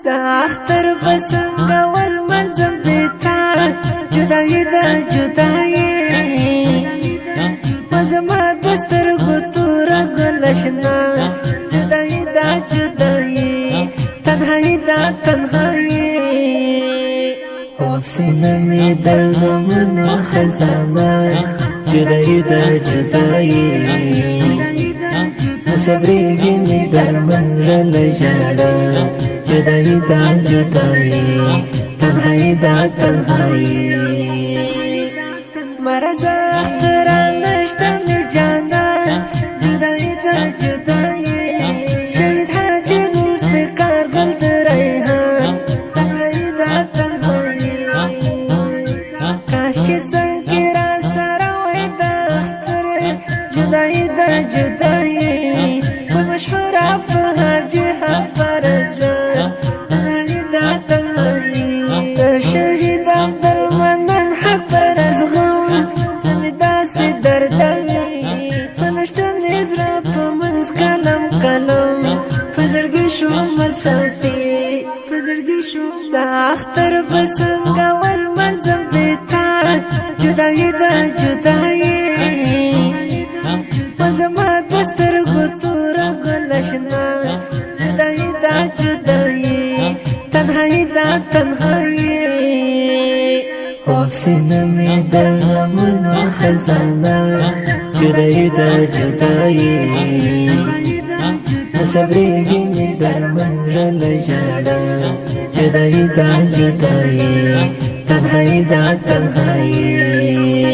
اختر بسنگ والمنزم بیتا جدایی دا جدایی مزما دستر گتور گلشنا جدایی دا جدایی تنهایی دا تنهایی وفسنا می دلغمن و خزانه جدایی دا جدایی صبريږي می در منزل ژړا جدائی دا جدائی تنهایی دا تنهایی مرز اخترا نشته می جانا جدائی دا جدائی شهید حاجی ذوالفقار گل د ریحان تنهایی دا تنهایی کاشی څنګه را سره وای دا اختر جدائی دا جدائی مشهور حاجی حفرزان تنهایی دا تنهایی شهید عبدالمنان حفرزغان سمی داسی دردوی فنشتن ازرا پمنز کلم کلم پزرگی شو مساتی پزرگی شو دا اختر بسنگ والمنزم بیتا جدایی دا جدایی مزما دستر گتور گلشنا جدایی دا جدایی تنهایی دا تنهایی وفسنا می دلغمن و خزانه جدایی دا جدایی صبریږي می در منزل ژړا جدایی دا جدایی تنهایی دا تنهایی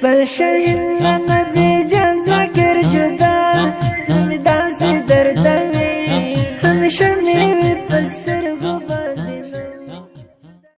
بل شهید نبی جان ذکر جدا زمی داسی دردوی همیشه میوی پس